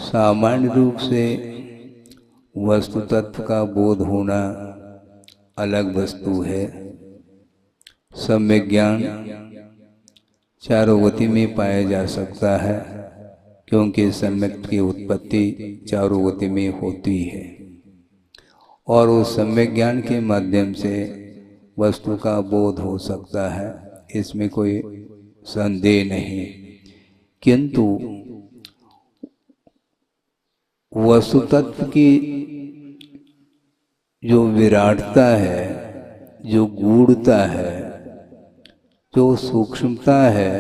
सामान्य रूप से वस्तु तत्व का बोध होना अलग वस्तु है। सम्यक ज्ञान चारों गति में पाया जा सकता है, क्योंकि सम्यक की उत्पत्ति चारों गति में होती है और उस सम्यक ज्ञान के माध्यम से वस्तु का बोध हो सकता है, इसमें कोई संदेह नहीं। किंतु वस्तु तत्व की जो विराटता है, जो गूढ़ता है, जो सूक्ष्मता है,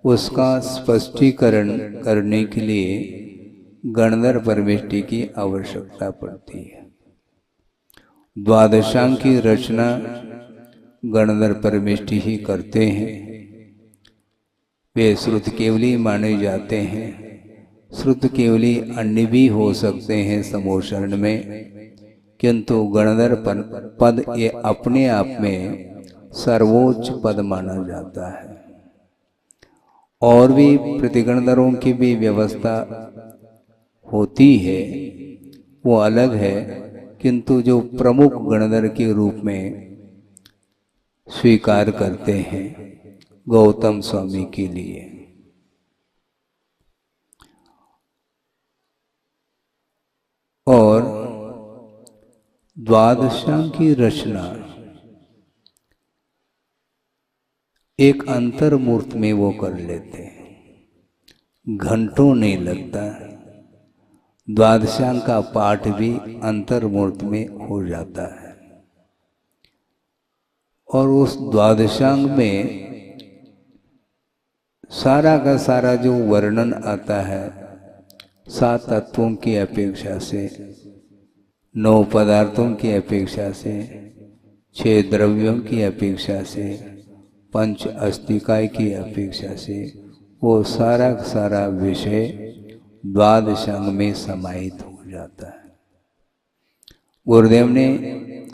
उसका स्पष्टीकरण करने के लिए गणधर परमेष्टि की आवश्यकता पड़ती है। द्वादशांग की रचना गणधर परमेष्टि ही करते हैं। वे श्रुत केवली माने जाते हैं। श्रुत केवली अन्य भी हो सकते हैं समोशरण में, किंतु गणधर पद ये अपने आप में सर्वोच्च पद माना जाता है। और भी प्रतिगणधरों की भी व्यवस्था होती है, वो अलग है, किंतु जो प्रमुख गणधर के रूप में स्वीकार करते हैं गौतम स्वामी के लिए। और द्वादशांग की रचना एक अंतर्मूर्त में वो कर लेते हैं, घंटों नहीं लगता। द्वादशांग का पाठ भी अंतर्मूर्त में हो जाता है और उस द्वादशांग में सारा का सारा जो वर्णन आता है 7 तत्वों की अपेक्षा से, 9 पदार्थों की अपेक्षा से, 6 द्रव्यों की अपेक्षा से, 5 अस्तिकाय की अपेक्षा से, वो सारा का सारा विषय द्वादशांग में समाहित हो जाता है। गुरुदेव ने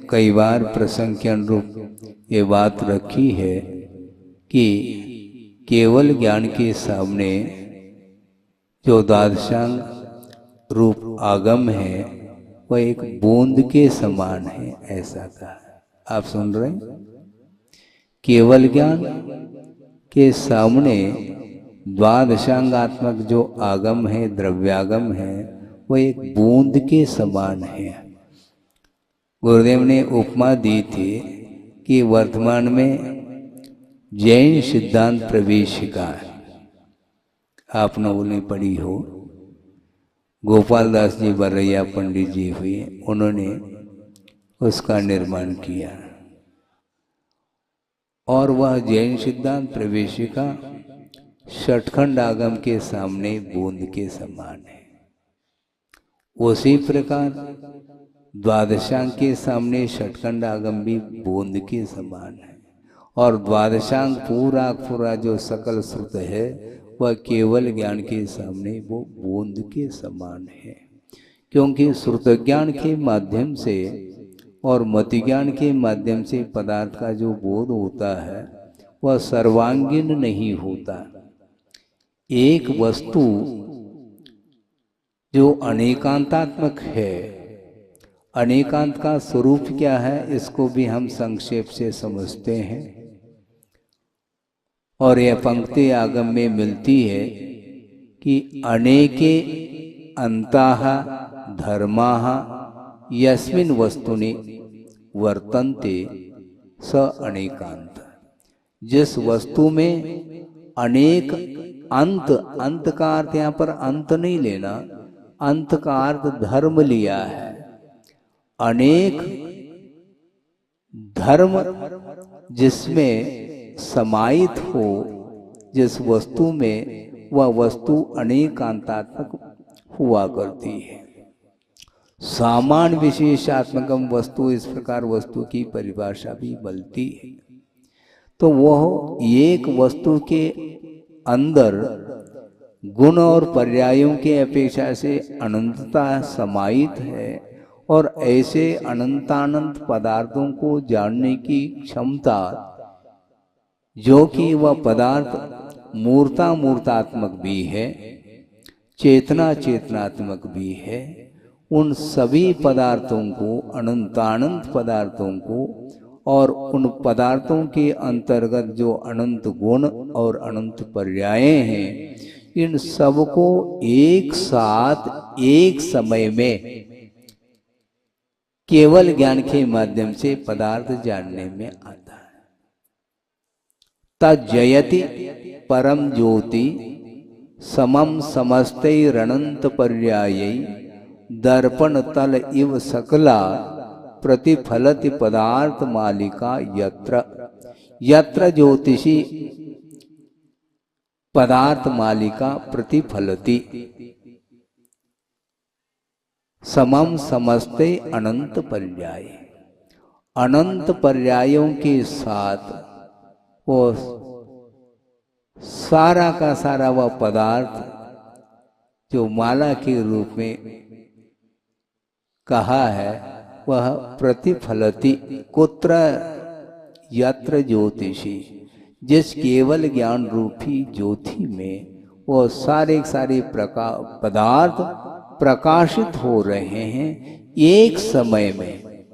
कई बार प्रसंग के अनुरूप ये बात रखी है कि केवल ज्ञान के सामने जो द्वादशांग रूप आगम है वह एक बूंद के समान है, ऐसा कहा। आप सुन रहे हैं? केवल ज्ञान के सामने द्वादशांगात्मक जो आगम है, द्रव्यागम है, वह एक बूंद के समान है। गुरुदेव ने उपमा दी थी कि वर्तमान में जैन सिद्धांत प्रवेशिका आप लोगों ने पढ़ी हो, गोपाल दास जी बरैया पंडित जी हुए, उन्होंने उसका निर्माण किया और वह जैन सिद्धांत प्रवेशिका षटखंड आगम के सामने बूंद के समान है। उसी प्रकार द्वादशांग के सामने षटखंड आगम भी बूंद के समान है और द्वादशांग पूरा पूरा जो सकल श्रुत है वह केवल ज्ञान के सामने वो बूंद के समान है। क्योंकि श्रुत ज्ञान के माध्यम से और मति ज्ञान के माध्यम से पदार्थ का जो बोध होता है वह सर्वांगीण नहीं होता। एक वस्तु जो अनेकांतात्मक है, अनेकांत का स्वरूप क्या है इसको भी हम संक्षेप से समझते हैं और यह पंक्ति आगम में मिलती है कि अनेके अंताः धर्माः यस्मिन् वस्तुनि वर्तन्ते स अनेकांत। जिस वस्तु में अनेक अंत, अंत का अर्थ यहाँ पर अंत नहीं लेना, अंत का अर्थ धर्म लिया है। अनेक धर्म जिसमें समाहित हो, जिस वस्तु में वह वस्तु अनेकांतात्मक हुआ करती है। सामान्य विशेषात्मकम वस्तु, इस प्रकार वस्तु की परिभाषा भी मिलती है। तो वह एक वस्तु के अंदर गुण और पर्यायों के अपेक्षा से अनंतता समाहित है और ऐसे अनंतानंत पदार्थों को जानने की क्षमता, जो कि वह पदार्थ मूर्तात्मक भी है, चेतना चेतनात्मक भी है, उन सभी पदार्थों को, अनंतानंत पदार्थों को, और उन पदार्थों के अंतर्गत जो अनंत गुण और अनंत पर्याय हैं, इन सबको एक साथ एक समय में केवल ज्ञान के माध्यम से पदार्थ जानने में आता है। तज्जयति परम ज्योति समम समस्तैरनंत पर्यायै दर्पण तल इव सकला प्रतिफलति पदार्थ मालिका यत्र यत्र ज्योतिषी पदार्थ मालिका प्रतिफलति समम समस्ते अनंत पर्याय। अनंत पर्यायों के साथ वो सारा का सारा वह पदार्थ जो माला के रूप में कहा है, वह प्रतिफलति कुत्र यत्र ज्योतिषी, जिस केवल ज्ञान रूपी ज्योति में वो सारे सारे पदार्थ प्रकाशित हो रहे हैं एक समय में।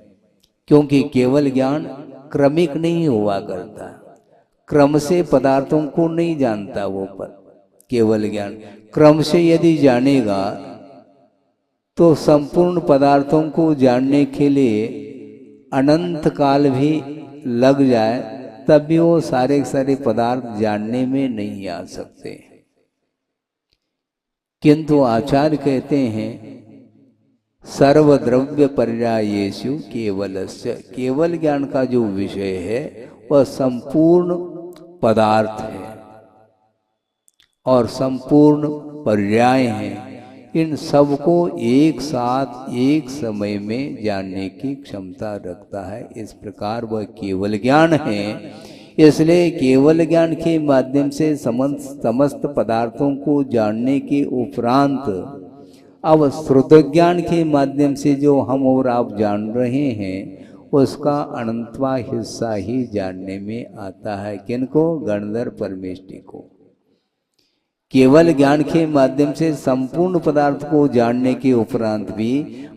क्योंकि केवल ज्ञान क्रमिक नहीं हुआ करता, क्रम से पदार्थों को नहीं जानता वो केवल ज्ञान। क्रम से यदि जानेगा तो संपूर्ण पदार्थों को जानने के लिए अनंत काल भी लग जाए, तब भी वो सारे सारे पदार्थ जानने में नहीं आ सकते। किंतु आचार्य कहते हैं सर्वद्रव्य पर्यायेषु केवलस्य, केवल ज्ञान का जो विषय है वह संपूर्ण पदार्थ है और संपूर्ण पर्याय हैं। इन सबको एक साथ एक समय में जानने की क्षमता रखता है। इस प्रकार वह केवल ज्ञान है। इसलिए केवल ज्ञान के माध्यम से समस्त पदार्थों को जानने के उपरांत अब श्रुत ज्ञान के माध्यम से जो हम और आप जान रहे हैं उसका अनंतवा हिस्सा ही जानने में आता है। किनको? गणधर परमेष्टि को। केवल ज्ञान के माध्यम से संपूर्ण पदार्थ को जानने के उपरांत भी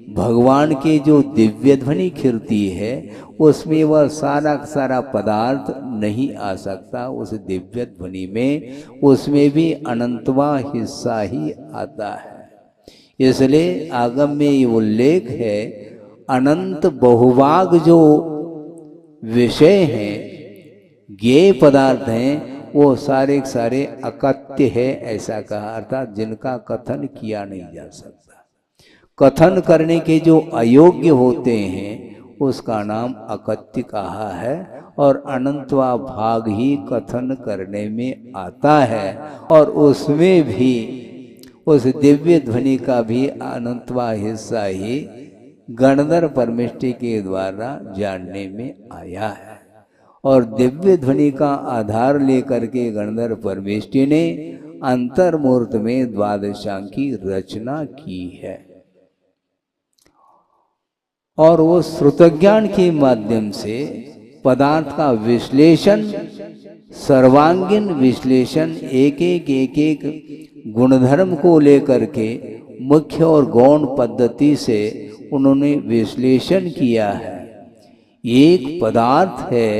भगवान के जो दिव्य ध्वनि खिरती है उसमें वह सारा सारा पदार्थ नहीं आ सकता। उस दिव्य ध्वनि में उसमें भी अनंतवा हिस्सा ही आता है। इसलिए आगम में ये उल्लेख है अनंत बहुभाग जो विषय हैं, ज्ञेय पदार्थ हैं, वो सारे सारे अकथ्य है ऐसा कहा, अर्थात जिनका कथन किया नहीं जा सकता। कथन करने के जो अयोग्य होते हैं उसका नाम अकथ्य कहा है। और अनंतवा भाग ही कथन करने में आता है और उसमें भी उस दिव्य ध्वनि का भी अनंतवा हिस्सा ही गणधर परमेष्टि के द्वारा जानने में आया है। और दिव्य ध्वनि का आधार लेकर के गणधर परमेष्टि ने अंतर्मूर्त में द्वादशांकी रचना की है। और वो श्रुतज्ञान के माध्यम से पदार्थ का विश्लेषण, सर्वांगीण विश्लेषण, एक एक गुणधर्म को लेकर के मुख्य और गौण पद्धति से उन्होंने विश्लेषण किया है। एक पदार्थ है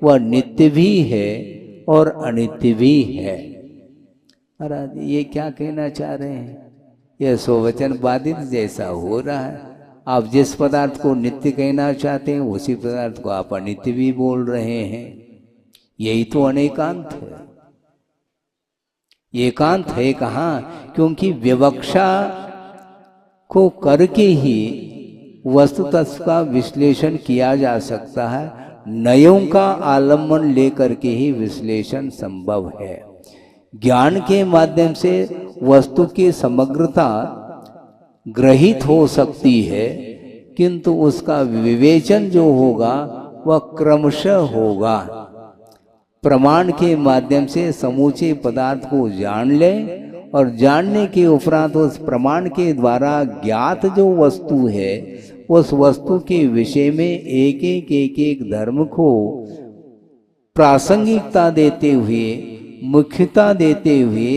वह नित्य भी है और अनित्य भी है। महाराज ये क्या कहना चाह रहे हैं? यह स्ववचन बाधित जैसा हो रहा है। आप जिस पदार्थ को नित्य कहना चाहते हैं उसी पदार्थ को आप अनित्य भी बोल रहे हैं। यही तो अनेकांत है। एकांत है कहाँ? क्योंकि विवक्षा को करके ही वस्तुतत्व का विश्लेषण किया जा सकता है। नयों का आलम्बन लेकर के ही विश्लेषण संभव है। ज्ञान के माध्यम से वस्तु की समग्रता ग्रहित हो सकती है, किंतु उसका विवेचन जो होगा वह क्रमशः होगा। प्रमाण के माध्यम से समूचे पदार्थ को जान लें और जानने के उपरांत उस प्रमाण के द्वारा ज्ञात जो वस्तु है उस वस्तु के विषय में एक धर्म को प्रासंगिकता देते हुए, मुख्यता देते हुए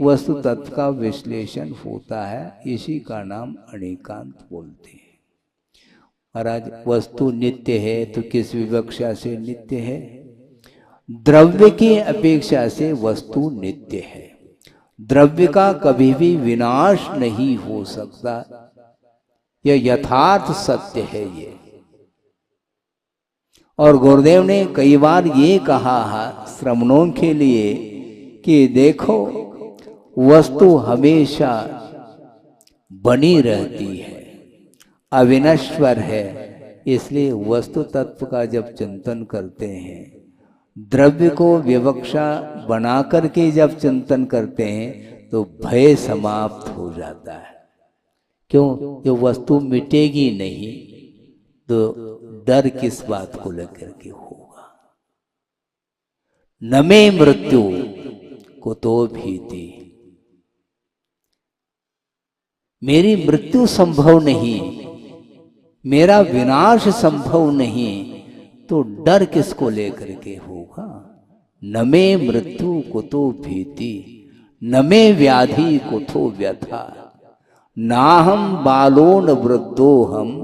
वस्तु तत्व का विश्लेषण होता है, इसी का नाम अनेकांत बोलते हैं। महाराज वस्तु नित्य है तो किस विवक्षा से नित्य है? द्रव्य की अपेक्षा से वस्तु नित्य है। द्रव्य का कभी भी विनाश नहीं हो सकता, यह यथार्थ सत्य है ये। और गुरुदेव ने कई बार ये कहा है श्रमणों के लिए कि देखो वस्तु हमेशा बनी रहती है, अविनश्वर है, इसलिए वस्तु तत्व का जब चिंतन करते हैं, द्रव्य को विवक्षा बना करके जब चिंतन करते हैं तो भय समाप्त हो जाता है। क्यों? जो वस्तु मिटेगी नहीं तो डर किस बात को लेकर के होगा? न मे मृत्यु कुतो भीति, मेरी मृत्यु संभव नहीं, मेरा विनाश संभव नहीं, तो डर किसको लेकर के होगा? न मे मृत्यु कुतो भीति, न मे व्याधि कुतो व्यथा, नाहम बालो न वृद्धो हम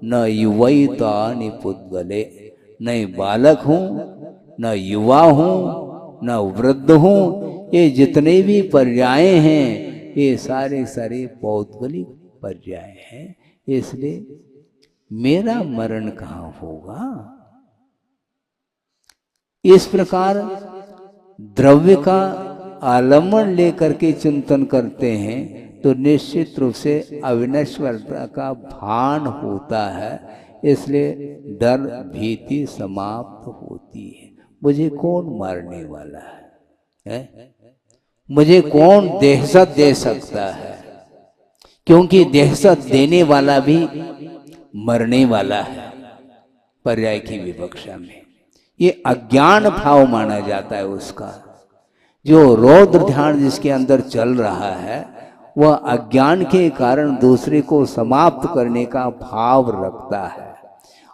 न युवैता निपुद्गले। न बालक हूं, न युवा हूं, न वृद्ध हूं, ये जितने भी पर्याय हैं ये सारे सारे पौद्गलिक पर्याय हैं, इसलिए मेरा मरण कहाँ होगा? इस प्रकार द्रव्य का आलम्बन लेकर के चिंतन करते हैं तो निश्चित रूप से अविनश्वरता का भान होता है, इसलिए डर भीति समाप्त होती है। मुझे कौन मारने वाला है? मुझे कौन दहशत दे सकता है? क्योंकि दहशत देने वाला भी मरने वाला है। पर्याय की विवक्षा में ये अज्ञान भाव माना जाता है उसका। जो रौद्र ध्यान जिसके अंदर चल रहा है वह अज्ञान के कारण दूसरे को समाप्त करने का भाव रखता है,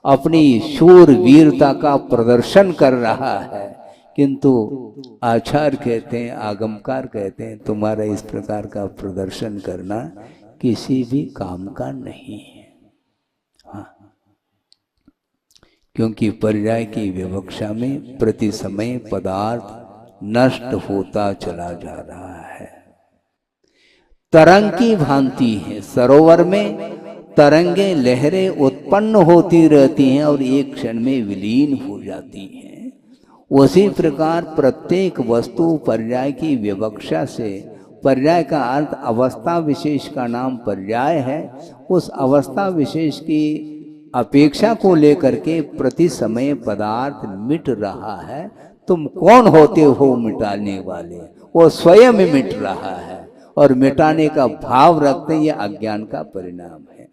अपनी शूर वीरता का प्रदर्शन कर रहा है, किंतु आचार्य कहते हैं, आगमकार कहते हैं, तुम्हारा इस प्रकार का प्रदर्शन करना किसी भी काम का नहीं है। हाँ, क्योंकि पर्याय की विवक्षा में प्रति समय पदार्थ नष्ट होता चला जा रहा है। तरंग की भांति है, सरोवर में तरंगे लहरें उत्पन्न होती रहती हैं और एक क्षण में विलीन हो जाती हैं। उसी प्रकार प्रत्येक वस्तु पर्याय की विवक्षा से, पर्याय का अर्थ अवस्था विशेष का नाम पर्याय है, उस अवस्था विशेष की अपेक्षा को लेकर के प्रति समय पदार्थ मिट रहा है। तुम कौन होते हो मिटाने वाले? वो स्वयं मिट रहा है और मिटाने का भाव रखते ये अज्ञान का परिणाम है।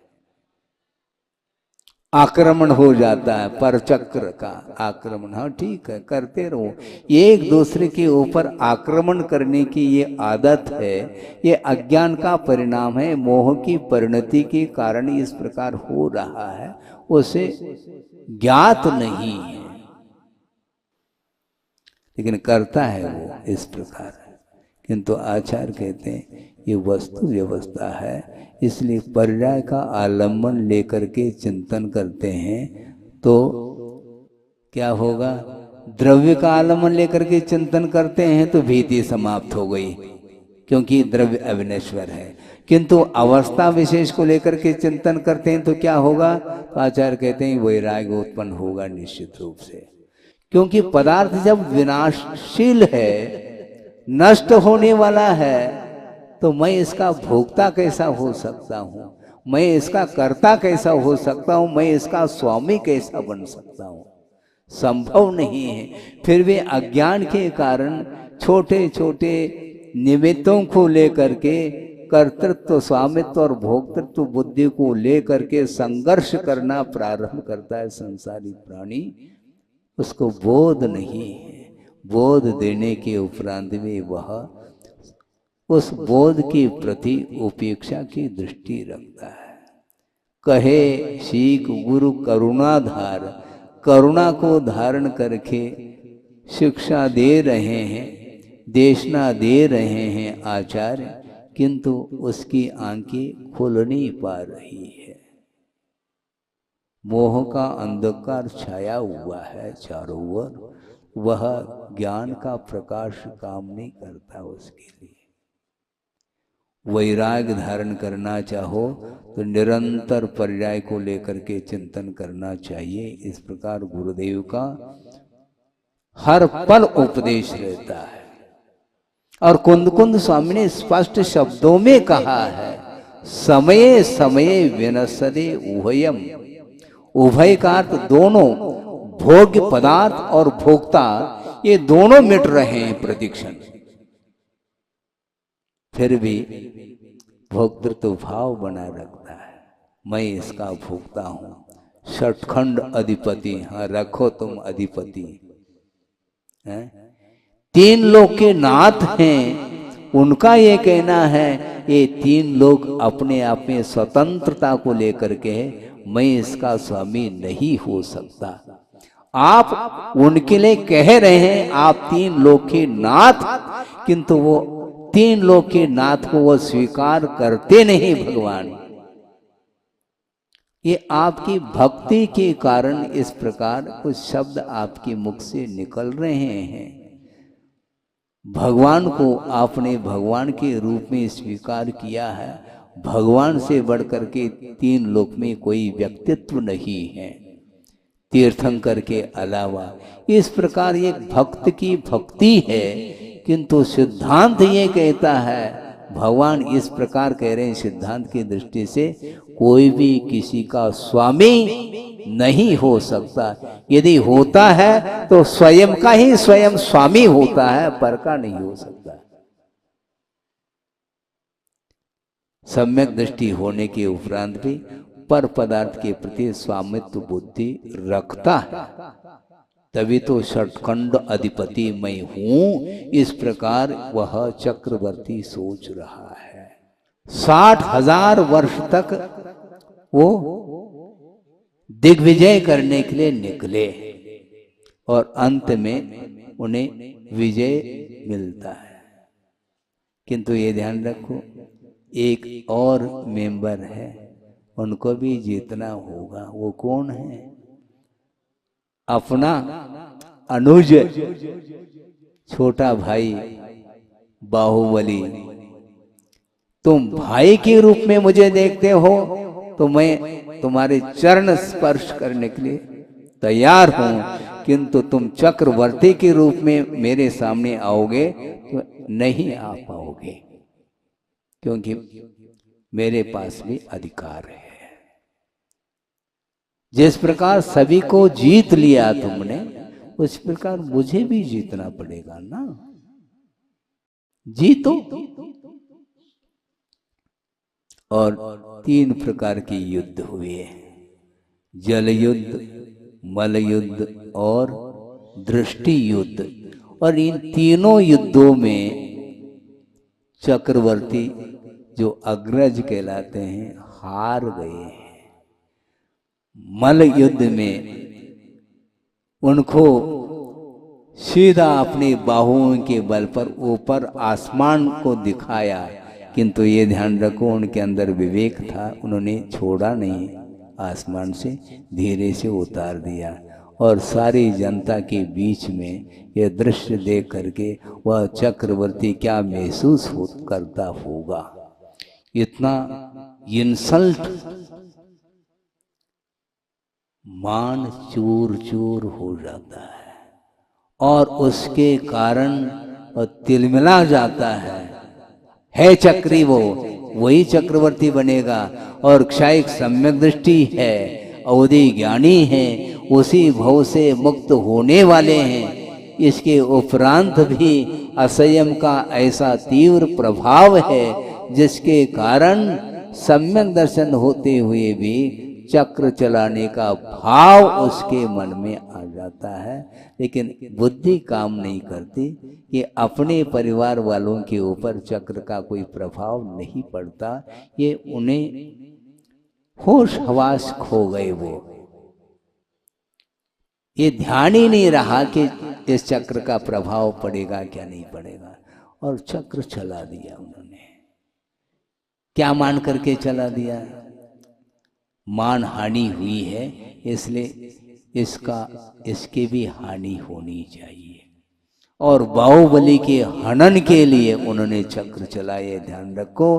आक्रमण हो जाता है, परचक्र का आक्रमण। हाँ ठीक है, करते रहो। एक दूसरे के ऊपर आक्रमण करने की ये आदत है, ये अज्ञान का परिणाम है। मोह की परिणति के कारण इस प्रकार हो रहा है, उसे ज्ञात नहीं है, लेकिन करता है वो इस प्रकार। किंतु आचार्य कहते हैं ये वस्तु व्यवस्था है, इसलिए पर्याय का आलम्बन लेकर के चिंतन करते हैं तो क्या होगा? द्रव्य का आलम्बन लेकर के चिंतन करते हैं तो भीति समाप्त हो गई, क्योंकि द्रव्य अविनश्वर है। किंतु अवस्था विशेष को लेकर के चिंतन करते हैं तो क्या होगा? तो आचार्य कहते हैं वैराग्य उत्पन्न होगा निश्चित रूप से। क्योंकि पदार्थ जब विनाशशील है, नष्ट होने वाला है, तो मैं इसका भोक्ता कैसा हो सकता हूँ? मैं इसका कर्ता कैसा हो सकता हूँ? मैं इसका स्वामी कैसा बन सकता हूँ? संभव नहीं है। फिर भी अज्ञान के कारण छोटे छोटे निमित्तों को लेकर के कर्तृत्व, स्वामित्व और भोक्तृत्व बुद्धि को लेकर के संघर्ष करना प्रारंभ करता है संसारी प्राणी। उसको बोध नहीं है। बोध देने के उपरांत में वह उस बोध के प्रति उपेक्षा की दृष्टि रखता है। कहे सीख गुरु करुणाधार, करुणा को धारण करके शिक्षा दे रहे हैं, देशना दे रहे हैं आचार्य, किंतु उसकी आंखें खुल नहीं पा रही है। मोह का अंधकार छाया हुआ है चारों ओर, वह ज्ञान का प्रकाश काम नहीं करता उसके लिए। वैराग्य धारण करना चाहो तो निरंतर पर्याय को लेकर के चिंतन करना चाहिए। इस प्रकार गुरुदेव का हर पल उपदेश रहता है। और कुंद स्वामी ने स्पष्ट शब्दों में कहा है, समये समये विनश्यते उभयम। उभय का अर्थ दोनों, भोग्य पदार्थ और भोक्ता, ये दोनों मिट रहे हैं प्रतिक्षण। फिर भी भोक्तृत्व भाव बना रखता है, मैं इसका भोक्ता हूं। षटखंड अधिपति, हाँ रखो तुम अधिपति है। तीन लोग के नाथ हैं, उनका ये कहना है ये तीन लोग अपने आप में स्वतंत्रता को लेकर के मैं इसका स्वामी नहीं हो सकता। आप उनके लिए कह रहे हैं आप तीन लोग के नाथ, किंतु वो तीन लोग के नाथ को वो स्वीकार करते नहीं भगवान। ये आपकी भक्ति के कारण इस प्रकार कुछ शब्द आपके मुख से निकल रहे हैं। भगवान को आपने भगवान के रूप में स्वीकार किया है। भगवान से बढ़कर के तीन लोक में कोई व्यक्तित्व नहीं है तीर्थंकर के अलावा। इस प्रकार एक भक्त की भक्ति है, किंतु सिद्धांत ये कहता है, भगवान इस प्रकार कह रहे हैं सिद्धांत की दृष्टि से कोई भी किसी का स्वामी नहीं हो सकता। यदि होता है तो स्वयं का ही स्वयं स्वामी होता है, पर का नहीं हो सकता। सम्यक दृष्टि होने के उपरांत भी पर पदार्थ के प्रति स्वामित्व बुद्धि रखता है, तभी तो षटखंड अधिपति मैं हूं, इस प्रकार वह चक्रवर्ती सोच रहा है। 60,000 वर्ष तक वो दिग्विजय करने के लिए निकले और अंत में उन्हें विजय मिलता है। किंतु ये ध्यान रखो, एक और मेंबर है, उनको भी जीतना होगा। वो कौन है? अपना अनुज, छोटा भाई बाहुबली। तुम भाई के रूप में मुझे देखते हो तो मैं तुम्हारे चरण स्पर्श करने के लिए तैयार हूं, किंतु तुम चक्रवर्ती के रूप में मेरे सामने आओगे तो नहीं आ पाओगे, क्योंकि मेरे पास भी अधिकार है। जिस प्रकार सभी को जीत लिया तुमने, उस प्रकार मुझे भी जीतना पड़ेगा ना। जीतो। और 3 प्रकार के युद्ध हुए, जल युद्ध, मल युद्ध और दृष्टि युद्ध। और इन तीनों युद्धों में चक्रवर्ती जो अग्रज कहलाते हैं हार गए हैं। मल युद्ध में उनको सीधा अपनी बाहुओं के बल पर ऊपर आसमान को दिखाया, किंतु ये ध्यान रखो उनके अंदर विवेक था, उन्होंने छोड़ा नहीं, आसमान से धीरे से उतार दिया। और सारी जनता के बीच में यह दृश्य देख करके वह चक्रवर्ती क्या महसूस करता होगा। इतना इंसल्ट, मान चूर चूर हो जाता है और उसके कारण तिलमिला जाता है चक्री वो, वही चक्रवर्ती बनेगा। और क्षायिक सम्यक दृष्टि है, अवधि ज्ञानी है, उसी भव से मुक्त होने वाले हैं। इसके उपरांत भी असंयम का ऐसा तीव्र प्रभाव है जिसके कारण सम्यक दर्शन होते हुए भी चक्र चलाने का भाव उसके मन में आ जाता है, लेकिन बुद्धि काम नहीं करती कि अपने परिवार वालों के ऊपर चक्र का कोई प्रभाव नहीं पड़ता। ये उन्हें होश हवास खो गए, वो ये ध्यान ही नहीं रहा कि इस चक्र का प्रभाव पड़ेगा क्या नहीं पड़ेगा। और चक्र चला दिया उन्होंने। क्या मान करके चला दिया? मान हानि हुई है, इसलिए इसके भी हानि होनी चाहिए। और बाहुबली के हनन के लिए उन्होंने चक्र चलाए, ध्यान रखो।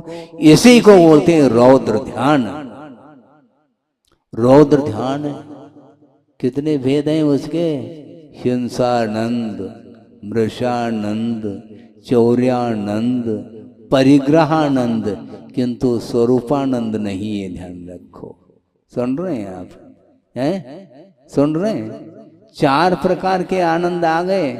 इसी को बोलते हैं रौद्र ध्यान। रौद्र ध्यान कितने भेद हैं उसके? हिंसानंद, मृषानंद, चौर्यानंद, परिग्रहानंद, किंतु स्वरूपानंद नहीं है, ध्यान रखो। सुन रहे हैं आप? हैं? सुन रहे हैं? 4 प्रकार के आनंद आ गए।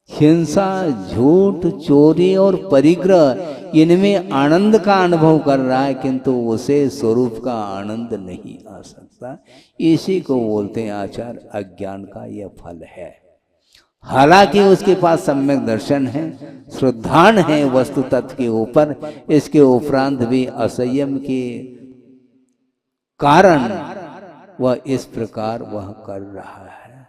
हिंसा, झूठ, चोरी और परिग्रह, इनमें आनंद का अनुभव कर रहा है, किंतु उसे स्वरूप का आनंद नहीं आ सकता। इसी को बोलते हैं आचार अज्ञान का यह फल है। हालांकि उसके पास सम्यक दर्शन है, श्रद्धान है वस्तु तत्व के ऊपर, इसके उपरांत भी असंयम के कारण वह इस प्रकार वह कर रहा है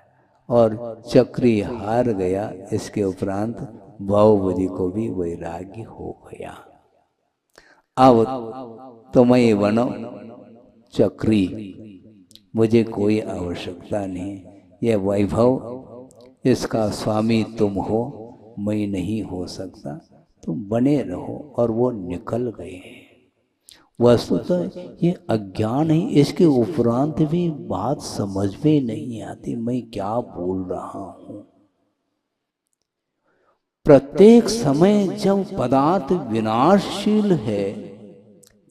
और चक्री हार गया। इसके उपरांत बाहुबली को भी वैराग्य हो गया। अब तुम्हें बनो चक्री, मुझे कोई आवश्यकता नहीं। यह वैभव, इसका स्वामी तुम हो, मैं नहीं हो सकता, तुम बने रहो। और वो निकल गए। वस्तुतः ये अज्ञान है, इसके उपरांत भी बात समझ में नहीं आती मैं क्या बोल रहा हूं। प्रत्येक समय जब पदार्थ विनाशशील है,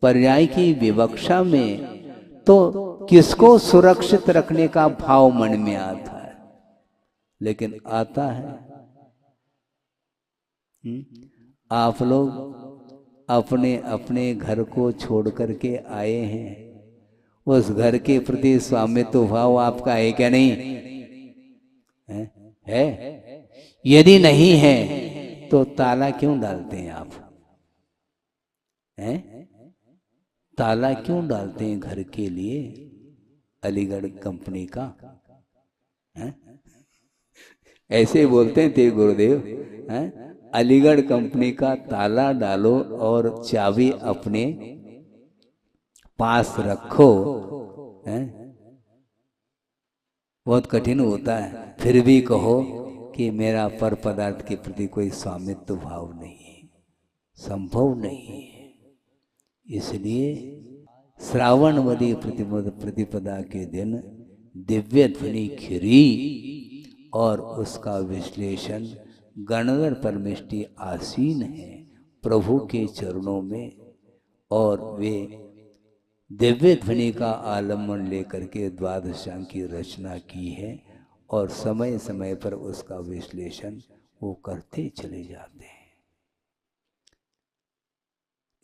पर्याय की विवक्षा में, तो किसको सुरक्षित रखने का भाव मन में आता है? लेकिन आता है। आप लोग अपने अपने घर को छोड़ करके आए हैं, उस घर के प्रति स्वामित्व भाव आपका है क्या? नहीं है? यदि नहीं है तो ताला क्यों डालते हैं आप? हैं? ताला क्यों डालते हैं घर के लिए? अलीगढ़ कंपनी का है? ऐसे बोलते हैं तेरे गुरुदेव, हैं? अलीगढ़ कंपनी का ताला डालो और चाबी अपने पास रखो, हैं? बहुत कठिन होता है। फिर भी कहो कि मेरा पर पदार्थ के प्रति कोई स्वामित्व भाव नहीं है, संभव नहीं है। इसलिए श्रावणवदी प्रतिपदा के दिन दिव्य ध्वनि खिरी और उसका विश्लेषण गणधर परमेष्टि आसीन है प्रभु के चरणों में, और वे दिव्य ध्वनि का आलम्बन लेकर के द्वादशांग की रचना की है और समय समय पर उसका विश्लेषण वो करते चले जाते हैं।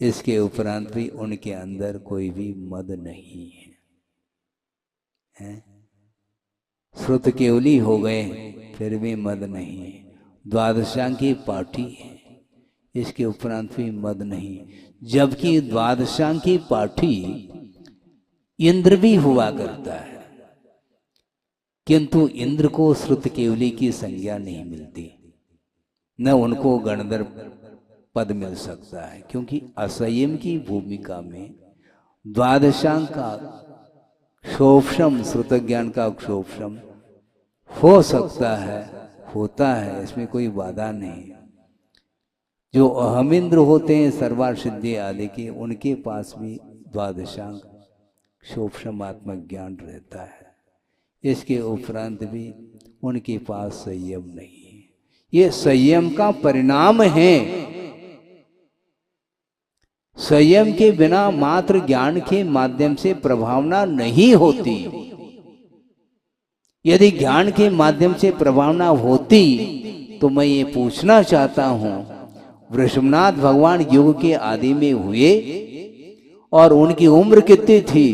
इसके उपरांत भी उनके अंदर कोई भी मद नहीं है? श्रुत केवली हो गए फिर भी मद नहीं है। द्वादशांग की पाठी है, इसके उपरांत भी मद नहीं। जबकि द्वादशांग की पाठी इंद्र भी हुआ करता है, किंतु इंद्र को श्रुत केवली की संज्ञा नहीं मिलती, न उनको गणधर पद मिल सकता है, क्योंकि असंयम की भूमिका में द्वादशांग का क्षोभम, श्रुत ज्ञान का क्षोभम हो सकता है, होता है, इसमें कोई बाधा नहीं। जो अहमिंद्र होते हैं सर्वार सिद्धि आदि के, उनके पास भी द्वादशांग क्षोभमात्मक ज्ञान रहता है। इसके उपरांत भी उनके पास संयम नहीं है। ये संयम का परिणाम है। संयम के बिना मात्र ज्ञान के माध्यम से प्रभावना नहीं होती। यदि ज्ञान के माध्यम से प्रभावना होती तो मैं ये पूछना चाहता हूं, वृषभनाथ भगवान युग के आदि में हुए और उनकी उम्र कितनी थी?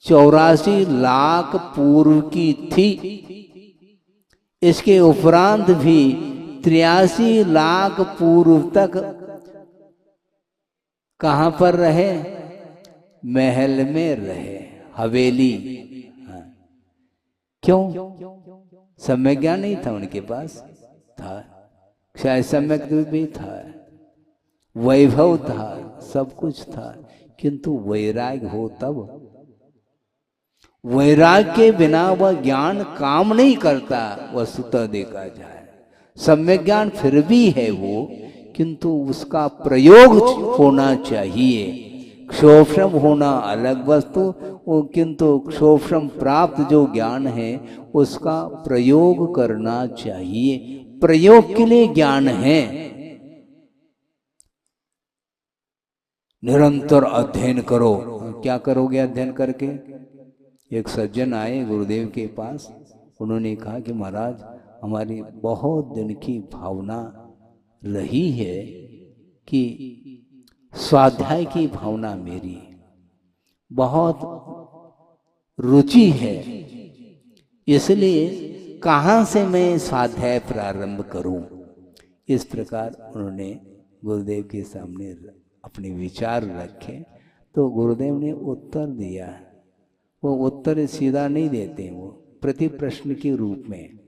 84 लाख पूर्व की थी। इसके उपरांत भी 83 लाख पूर्व तक कहां पर रहे? महल में रहे, हवेली। हाँ। क्यों? सम्यक ज्ञान नहीं था उनके पास। था, शायद सम्यक भी था, वैभव था, सब कुछ था, किंतु वैराग्य हो तब। वैराग्य के बिना वह ज्ञान काम नहीं करता, वस्तुतः देखा जाए। सम्यक ज्ञान फिर भी है वो, किंतु उसका प्रयोग होना चाहिए। क्षोभ्रम होना अलग वस्तु, किंतु क्षोभ्रम प्राप्त जो ज्ञान है उसका प्रयोग करना चाहिए। प्रयोग के लिए ज्ञान है। निरंतर अध्ययन करो। क्या करोगे अध्ययन करके? एक सज्जन आए गुरुदेव के पास, उन्होंने कहा कि महाराज हमारी बहुत दिन की भावना रही है कि स्वाध्याय की भावना मेरी बहुत रुचि है, इसलिए कहाँ से मैं स्वाध्याय प्रारंभ करूं? इस प्रकार उन्होंने गुरुदेव के सामने अपने विचार रखे, तो गुरुदेव ने उत्तर दिया। वो उत्तर सीधा नहीं देते, वो प्रति प्रश्न के रूप में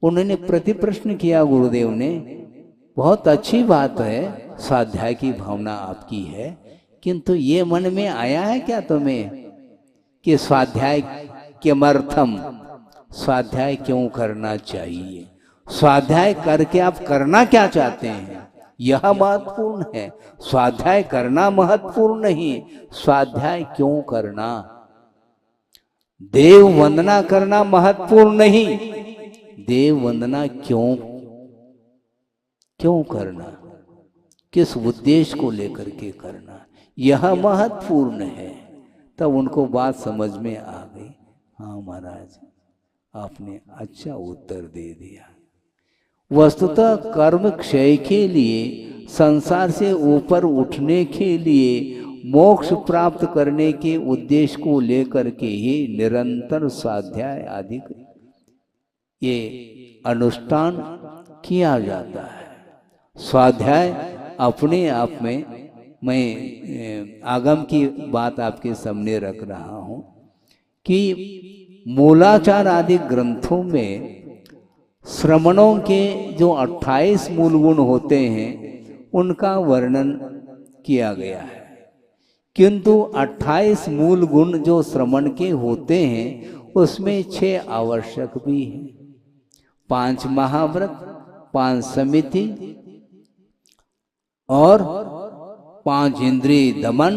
उन्होंने प्रति प्रश्न किया। गुरुदेव ने, बहुत अच्छी बात है, स्वाध्याय की भावना आपकी है, किंतु ये मन में आया है क्या तुम्हें कि स्वाध्याय किमर्थम, स्वाध्याय क्यों करना चाहिए? स्वाध्याय करके आप करना क्या चाहते हैं, यह महत्वपूर्ण है। स्वाध्याय करना महत्वपूर्ण नहीं, स्वाध्याय क्यों करना। देव वंदना करना महत्वपूर्ण नहीं, देव वंदना क्यों करना, किस उद्देश्य को लेकर के करना, यह महत्वपूर्ण है। तब उनको बात समझ में आ गई। हाँ महाराज, आपने अच्छा उत्तर दे दिया। वस्तुतः कर्म क्षय के लिए, संसार से ऊपर उठने के लिए, मोक्ष प्राप्त करने के उद्देश्य को लेकर के ही निरंतर स्वाध्याय आदि ये अनुष्ठान किया जाता है। स्वाध्याय अपने आप में, मैं आगम की बात आपके सामने रख रहा हूं कि मूलाचार आदि ग्रंथों में श्रमणों के जो 28 मूल गुण होते हैं उनका वर्णन किया गया है, किंतु 28 मूल गुण जो श्रमण के होते हैं उसमें 6 आवश्यक भी हैं। 5 महाव्रत, 5 समिति और 5 इंद्रिय दमन,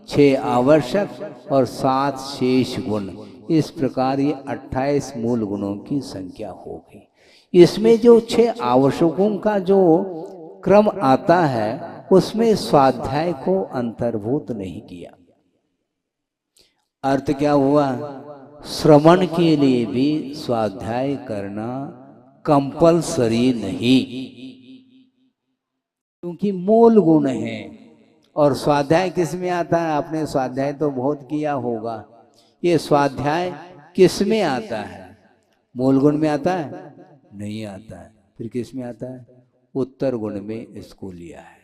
6 आवश्यक और 7 शेष गुण। इस प्रकार ये 28 मूल गुणों की संख्या हो गई। इसमें जो 6 आवश्यकों का जो क्रम आता है उसमें स्वाध्याय को अंतर्भूत नहीं किया। अर्थ क्या हुआ? श्रवण के लिए भी स्वाध्याय करना कंपलसरी नहीं, क्योंकि मूल गुण है। और स्वाध्याय किस में आता है? आपने स्वाध्याय तो बहुत किया होगा। ये स्वाध्याय किस में आता है? मूल गुण में आता है? नहीं आता है। फिर किस में आता है? उत्तर गुण में इसको लिया है।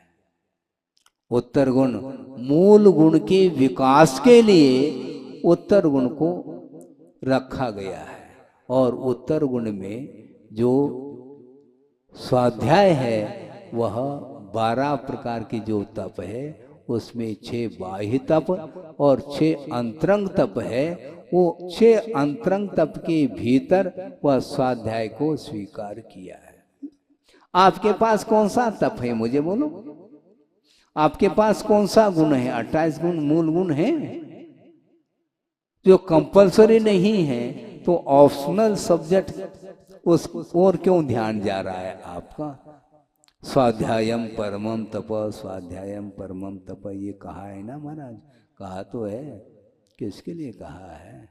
उत्तर गुण मूल गुण के विकास के लिए उत्तर गुण को रखा गया है। और उत्तर गुण में जो स्वाध्याय है वह 12 प्रकार की जो तप है उसमें 6 बाह्य तप और 6 अंतरंग तप है। वो 6 अंतरंग तप के भीतर वह स्वाध्याय को स्वीकार किया है। आपके पास कौन सा तप है, मुझे बोलो? आपके पास कौन सा गुण है? 28 गुण मूल गुण है जो कंपलसरी नहीं है, तो ऑप्शनल सब्जेक्ट उस और क्यों ध्यान जा रहा है आपका? स्वाध्यायम परमम तप, स्वाध्यायम परमम तप, ये कहा है ना महाराज? कहा तो है, किसके लिए कहा है?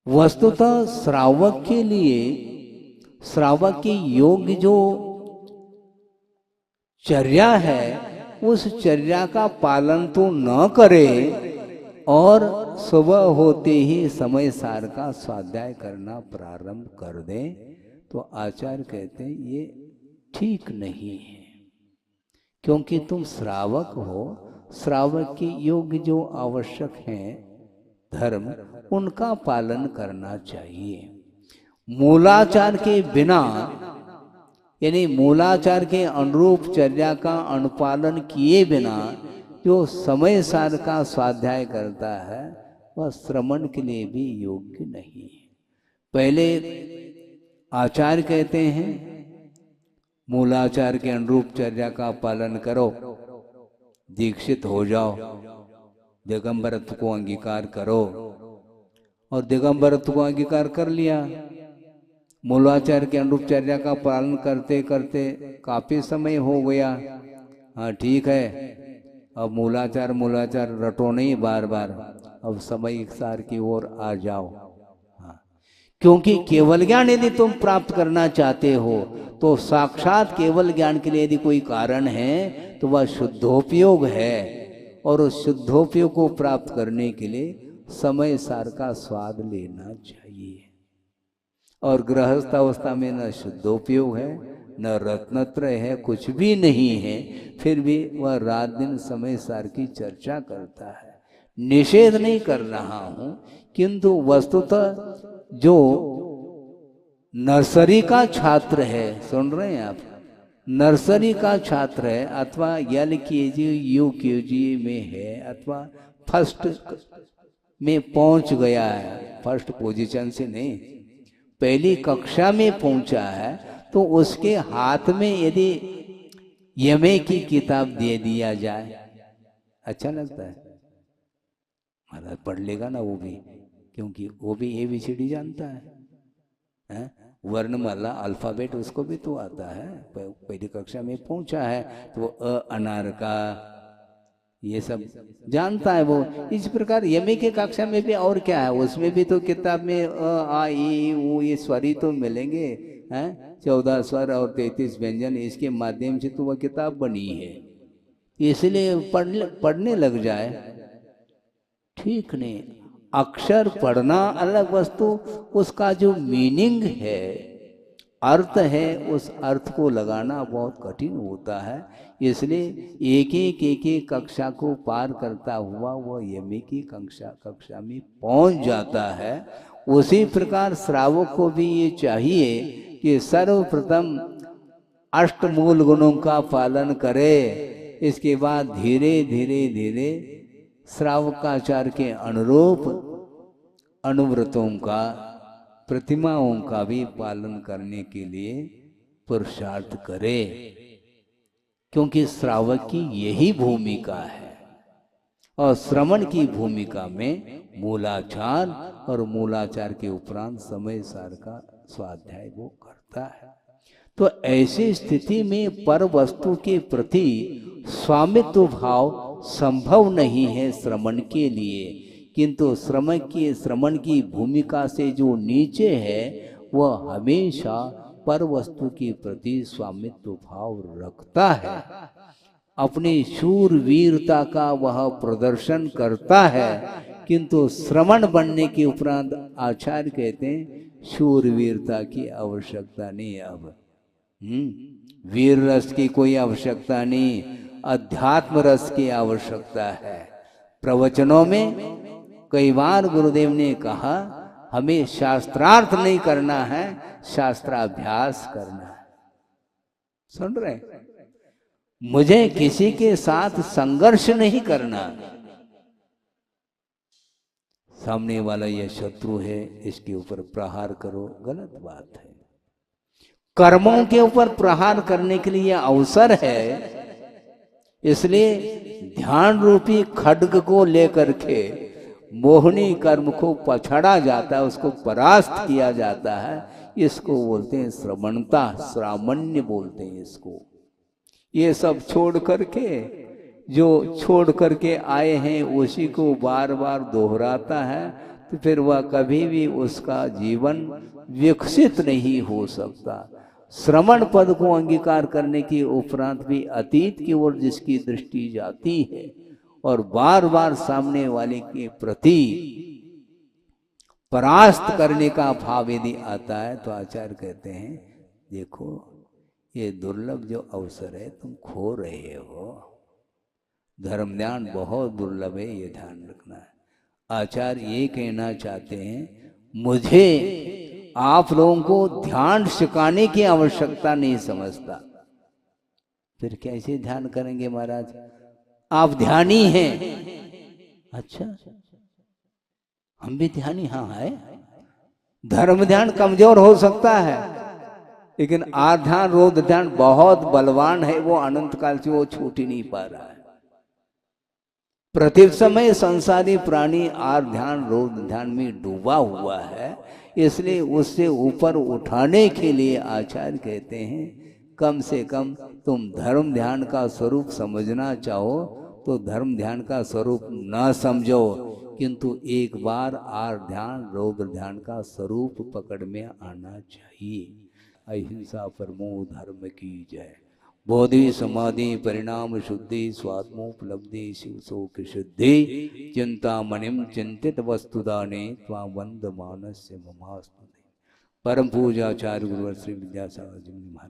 वस्तुतः श्रावक के लिए, श्रावक की योग्य जो चर्या है उस चर्या का पालन तो न करे और सुबह होते ही समय सार का स्वाध्याय करना प्रारंभ कर दे, तो आचार्य कहते हैं ये ठीक नहीं है। क्योंकि तुम श्रावक हो, श्रावक के योग्य जो आवश्यक हैं धर्म, उनका पालन करना चाहिए। मूलाचार के बिना, यानी मूलाचार के अनुरूप चर्या का अनुपालन किए बिना जो समय सार का स्वाध्याय करता है वह श्रवण के लिए भी योग्य नहीं है। पहले आचार्य कहते हैं मूलाचार के अनुरूप चर्या का पालन करो, दीक्षित हो जाओ, दिगंबरत्व को अंगीकार करो, और दिगंबरत्व को अंगीकार कर लिया। मूलाचार के अनुरूप चर्या का पालन करते करते काफी समय हो गया, हाँ ठीक है, अब मूलाचार रटो नहीं बार बार, अब समय सार की ओर आ जाओ। हाँ, क्योंकि केवल ज्ञान यदि तुम प्राप्त करना चाहते हो तो साक्षात केवल ज्ञान के लिए यदि कोई कारण है तो वह शुद्धोपयोग है, और उस शुद्धोपयोग को प्राप्त करने के लिए समय सार का स्वाद लेना चाहिए। और गृहस्थ अवस्था में न शुद्धोपयोग है, न रत्नत्रय है, कुछ भी नहीं है, फिर भी वह रात दिन समय सार की चर्चा करता है। निषेध नहीं कर रहा हूं, किंतु वस्तुतः जो नर्सरी का छात्र है, सुन रहे हैं आप, नर्सरी का छात्र है अथवा LKG UKG में है अथवा फर्स्ट में पहुंच गया है, फर्स्ट पोजीशन से नहीं, पहली कक्षा में पहुंचा है, तो उसके हाथ में यदि यमे की किताब दे दिया जाए अच्छा लगता है? महाराज पढ़ लेगा ना वो भी, क्योंकि वो भी ABCD जानता है? वर्णमाला अल्फाबेट उसको भी तो आता है, पहली कक्षा में पहुंचा है तो वो अनार का ये सब जानता है वो। इस प्रकार यमे के कक्षा में भी और क्या है, उसमें भी तो किताब में आ ई ऊ ये स्वर ही तो मिलेंगे, हैं 14 स्वर और 33 व्यंजन, इसके माध्यम से तो वह किताब बनी है, इसलिए पढ़ने लग जाए, ठीक नहीं। अक्षर पढ़ना अलग वस्तु, उसका जो मीनिंग है, अर्थ है, उस अर्थ को लगाना बहुत कठिन होता है, इसलिए एक एक कक्षा को पार करता हुआ वह यमी की कक्षा में पहुंच जाता है। उसी प्रकार श्रावक को भी ये चाहिए कि सर्वप्रथम अष्टमूल गुणों का पालन करे, इसके बाद धीरे धीरे धीरे श्रावकाचार के अनुरूप अनुव्रतों का, प्रतिमाओं का भी पालन करने के लिए पुरुषार्थ करे, क्योंकि श्रावक की यही भूमिका है। और श्रवण की भूमिका में मूलाचार और मूलाचार के उपरांत समय सार का स्वाध्याय वो करता है। तो ऐसी स्थिति में पर वस्तु के प्रति स्वामित्व भाव संभव नहीं है श्रवण के लिए, किंतु श्रवण की भूमिका से जो नीचे है वह हमेशा पर वस्तु के प्रति स्वामित्व भाव रखता है, अपनी शूरवीरता का वह प्रदर्शन करता है, किंतु श्रवण बनने के उपरांत आचार्य कहते हैं शूरवीरता की आवश्यकता नहीं। अब वीर रस की कोई आवश्यकता नहीं, अध्यात्म रस की आवश्यकता है। प्रवचनों में कई बार गुरुदेव ने कहा हमें शास्त्रार्थ नहीं करना है, शास्त्राभ्यास करना है। सुन रहे? मुझे किसी के साथ संघर्ष नहीं करना, सामने वाला यह शत्रु है, इसके ऊपर प्रहार करो, गलत बात है। कर्मों के ऊपर प्रहार करने के लिए अवसर है, इसलिए ध्यान रूपी खड्ग को लेकर के मोहनी कर्म को पछाड़ा जाता है, उसको परास्त किया जाता है। इसको बोलते हैं श्रवणता, श्रामण्य बोलते हैं इसको। ये सब छोड़ करके, जो छोड़ करके आए हैं उसी को बार बार दोहराता है, तो फिर वह कभी भी उसका जीवन विकसित नहीं हो सकता। श्रवण पद को अंगीकार करने के उपरांत भी अतीत की ओर जिसकी दृष्टि जाती है और बार बार सामने वाले के प्रति परास्त करने का भाव यदि आता है, तो आचार्य कहते हैं देखो ये दुर्लभ जो अवसर है तुम खो रहे हो। धर्म ध्यान बहुत दुर्लभ है, ये ध्यान रखना है। आचार्य ये कहना चाहते हैं मुझे आप लोगों को ध्यान सिखाने की आवश्यकता नहीं समझता। फिर कैसे ध्यान करेंगे महाराज? आप ध्यानी हैं। अच्छा, हम भी ध्यानी हाँ है। धर्म ध्यान कमजोर हो सकता है, लेकिन आध्यान रोध ध्यान बहुत बलवान है। वो अनंत काल से वो छूट ही नहीं पा रहा है। प्रति समय संसारी प्राणी आध्यान रोध ध्यान में डूबा हुआ है, इसलिए उससे ऊपर उठाने के लिए आचार्य कहते हैं कम से कम तुम धर्म ध्यान का स्वरूप समझना चाहो तो धर्म ध्यान का स्वरूप न समझो, किंतु एक बार ध्यान रौद्र ध्यान का स्वरूप पकड़ में आना चाहिए। अहिंसा परमो धर्म की जय। बोधि समाधि परिणाम शुद्धि स्वात्मोपलब्धि शिव शोक शुद्धि चिंता मणिम चिंतित वस्तुदाने त्वा वंद मानस्य ममास्तु। परम पूजाचार्य गुरुवर श्री विद्यासागर जी महाराज।